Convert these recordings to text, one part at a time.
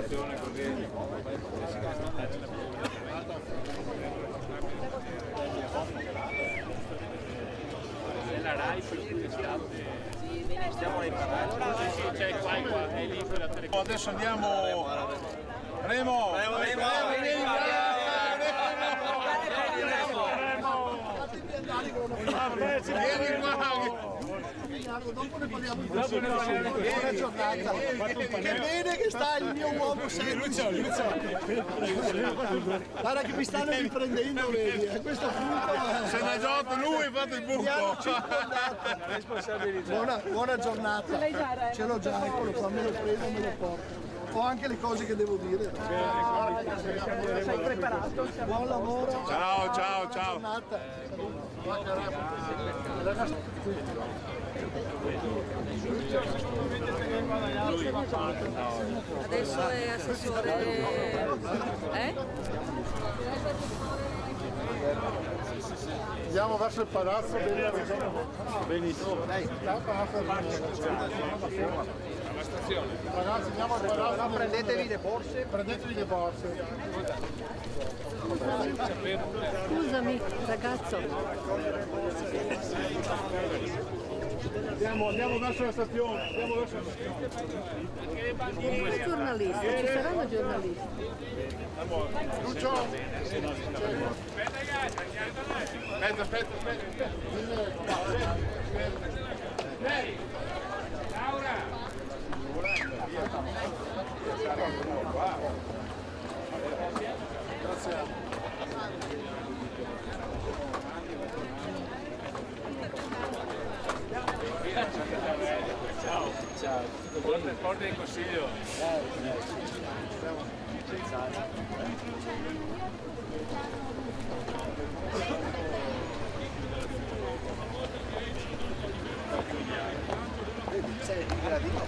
situazione così. La Rai per cui stiamo a imparare. Sì, c'è qua, è lì per la telecamera. Adesso andiamo. Remo! Vieni qua! Dopo ne parliamo. Buona giornata. Che bene che sta il mio uomo Lucio. Guarda che mi stanno riprendendo, vedi, a questo punto. Se ne ha già lui, fate il buco. Buona giornata. Ce l'ho già, eccolo qua, me lo prendo, me lo porto. Ho anche le cose che devo dire. Sei preparato? Buon lavoro. Ciao. Buona giornata. Adesso è assessore. Andiamo verso il palazzo, benissimo. Ragazzi, andiamo al palazzo. Prendetevi le borse. Scusami, ragazzo. Andiamo verso la stazione. I giornalisti, ci saranno giornalisti. Lucio! Aspetta. Laura! Grazie. Ciao. Porta in consiglio. C'è il gradino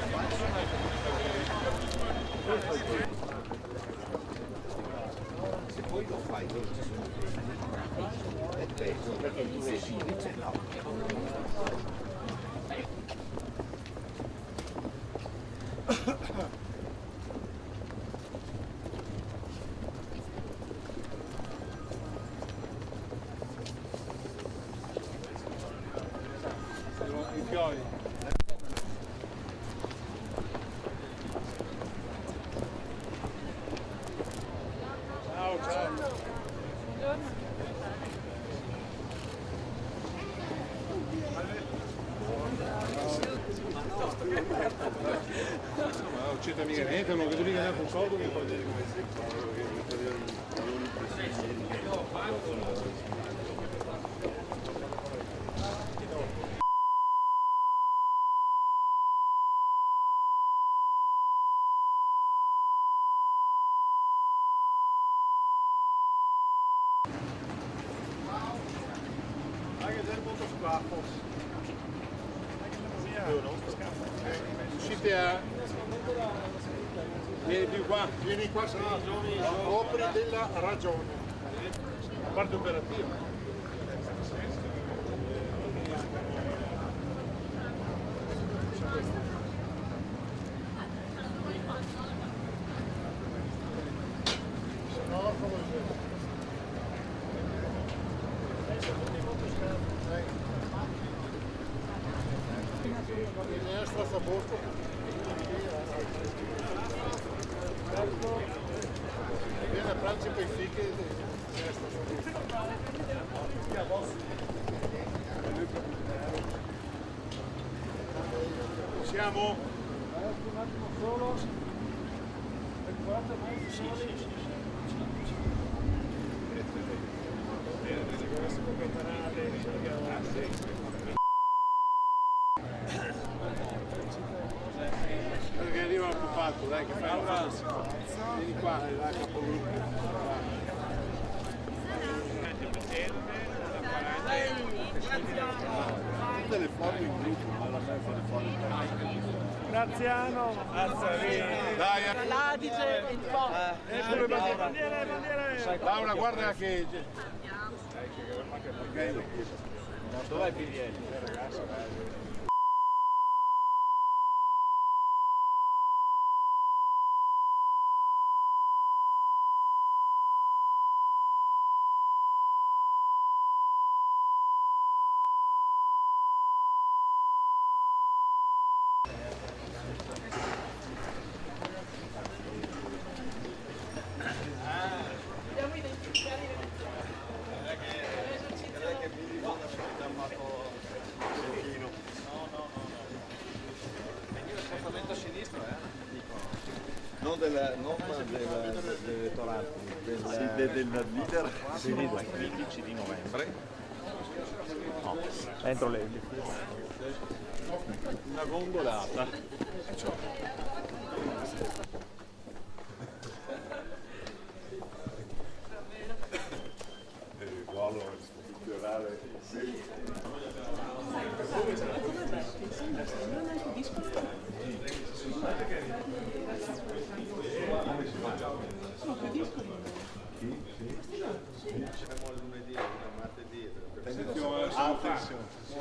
se poi lo fai è peggio perché tu sì, dice no. I fiori. Ciao. Ma non c'entra mica niente, non vedo mica neanche un soldo che fa dire Uscite a... Vieni qua, opere della ragione, la parte operativa. Strada posto. Viene a pranzo per i figli siamo? Un attimo solo. Perché arriva il fatto, dai, che fai una vieni qua, la capogruppo. Tutte le forme in gruppo, ma la me fa le forme. Graziano. Dai, L'Adige e il Po. Bandiere. Laura, guarda che... Dov'è il biglietto? non dell'elettorato, del leader. Sì, il 15 di novembre. No, entro le... Una gongolata. Il ruolo istituzionale. Attenzione.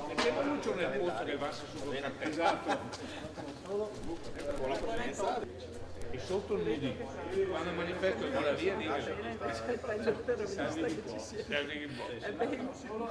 Mettiamo Lucio nel posto che va sul cartello. Esatto. Con la presenza. E sotto il nudi. Quando il manifesto va la via dice. È il peggio terrorista che ci sia. Standing in box. È bellissimo.